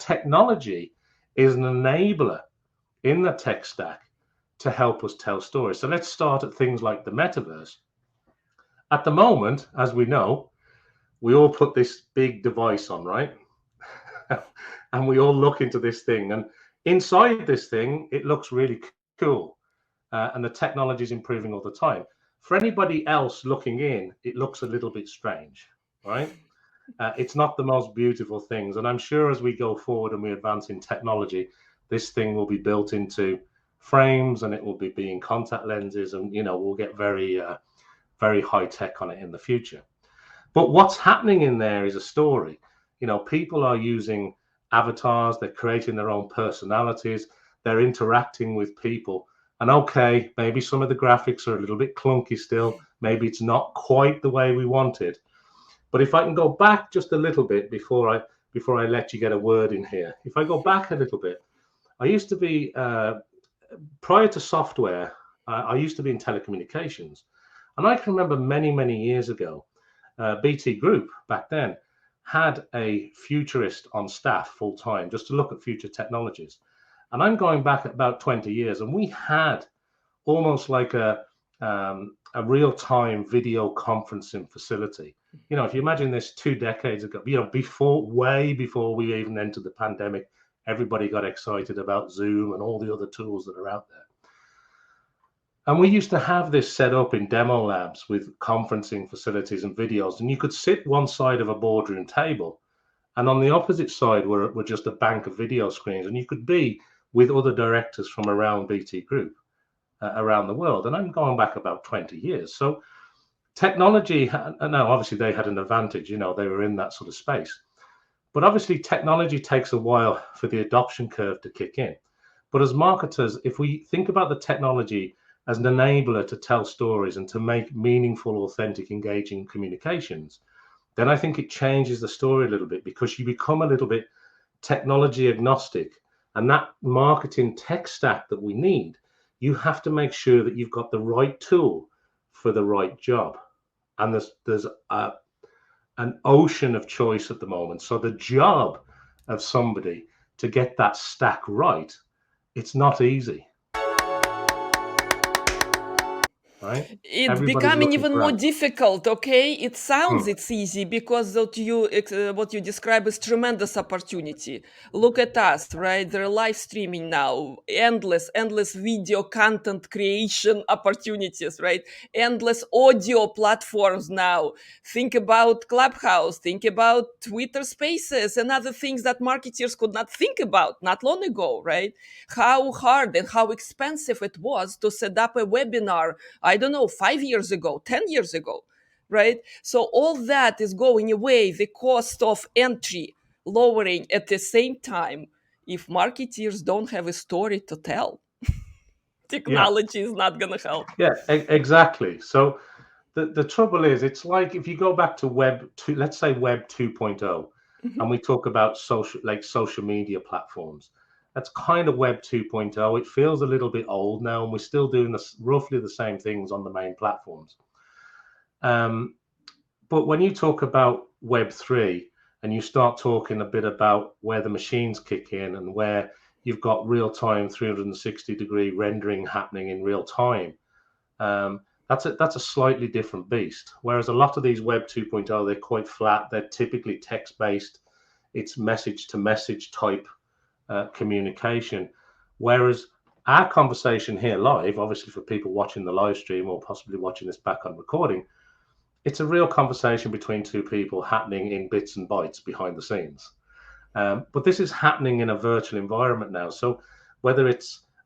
technology is an enabler in the tech stack to help us tell stories. So let's start at things like the metaverse. At the moment, as we know, we all put this big device on, right? And we all look into this thing. And inside this thing, it looks really cool. And the technology is improving all the time. For anybody else looking in, it looks a little bit strange, right? It's not the most beautiful things. And I'm sure as we go forward and we advance in technology, this thing will be built into frames and it will be in contact lenses, and we'll get very high tech on it in the future. But what's happening in there is a story. People are using avatars, they're creating their own personalities, they're interacting with people. And okay, maybe some of the graphics are a little bit clunky still, maybe it's not quite the way we wanted. But if I can go back just a little bit before I let you get a word in here, if I go back a little bit, I used to be, prior to software, I used to be in telecommunications. And I can remember many, many years ago, BT Group back then had a futurist on staff full time just to look at future technologies. And I'm going back about 20 years, and we had almost like a real-time video conferencing facility. If you imagine this 2 decades ago, way before we even entered the pandemic, everybody got excited about Zoom and all the other tools that are out there. And we used to have this set up in demo labs with conferencing facilities and videos, and you could sit one side of a boardroom table, and on the opposite side were just a bank of video screens, and you could be with other directors from around BT Group, around the world. And I'm going back about 20 years. So technology, now obviously they had an advantage, they were in that sort of space. But obviously technology takes a while for the adoption curve to kick in. But as marketers, if we think about the technology as an enabler to tell stories and to make meaningful, authentic, engaging communications, then I think it changes the story a little bit, because you become a little bit technology agnostic. And that marketing tech stack that we need, you have to make sure that you've got the right tool for the right job. And there's an ocean of choice at the moment. So the job of somebody to get that stack right, it's not easy. Right? It's becoming even more difficult. Okay, it sounds it's easy because what you describe is tremendous opportunity. Look at us, right? They're live streaming now, endless video content creation opportunities, right? Endless audio platforms now. Think about Clubhouse, think about Twitter Spaces, and other things that marketers could not think about not long ago, right? How hard and how expensive it was to set up a webinar, I don't know, 5 years ago, 10 years ago, right? So all that is going away, the cost of entry lowering at the same time. If marketers don't have a story to tell, technology is not going to help. Yeah, exactly. So the trouble is, it's like if you go back to let's say Web 2.0, and we talk about social media platforms. That's kind of Web 2.0. It feels a little bit old now, and we're still doing roughly the same things on the main platforms. But when you talk about Web 3 and you start talking a bit about where the machines kick in and where you've got real-time 360-degree rendering happening in real time, that's a slightly different beast. Whereas a lot of these Web 2.0, they're quite flat. They're typically text-based. It's message-to-message type communication, whereas our conversation here live, obviously for people watching the live stream or possibly watching this back on recording, it's a real conversation between two people happening in bits and bytes behind the scenes. But this is happening in a virtual environment now. So whether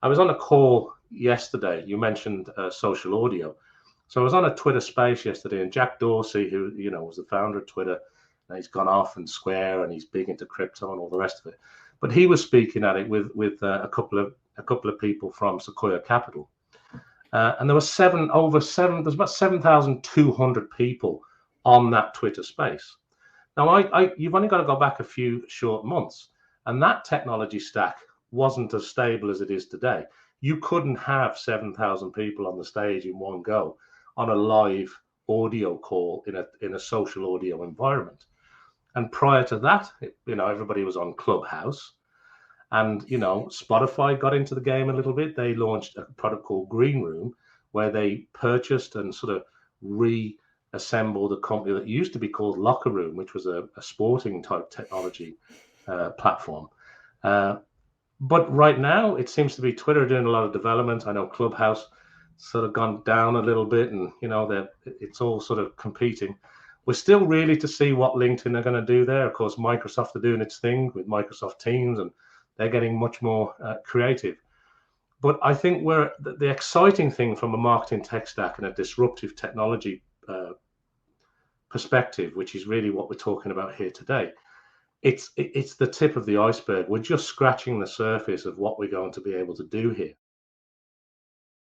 I was on a call yesterday, you mentioned social audio. So I was on a Twitter space yesterday, and Jack Dorsey, who was the founder of Twitter, and he's gone off and Square, and he's big into crypto and all the rest of it. But he was speaking at it with a couple of people from Sequoia Capital, and there were there's about 7,200 people on that Twitter space. Now, you've only got to go back a few short months, and that technology stack wasn't as stable as it is today. You couldn't have 7,000 people on the stage in one go on a live audio call in a social audio environment. And prior to that, everybody was on Clubhouse. And, Spotify got into the game a little bit. They launched a product called Green Room, where they purchased and sort of reassembled a company that used to be called Locker Room, which was a sporting type technology platform. But right now, it seems to be Twitter doing a lot of development. I know Clubhouse sort of gone down a little bit, and it's all sort of competing. We're still really to see what LinkedIn are going to do there. Of course, Microsoft are doing its thing with Microsoft Teams, and they're getting much more creative. But I think the exciting thing from a marketing tech stack and a disruptive technology perspective, which is really what we're talking about here today, it's the tip of the iceberg. We're just scratching the surface of what we're going to be able to do here.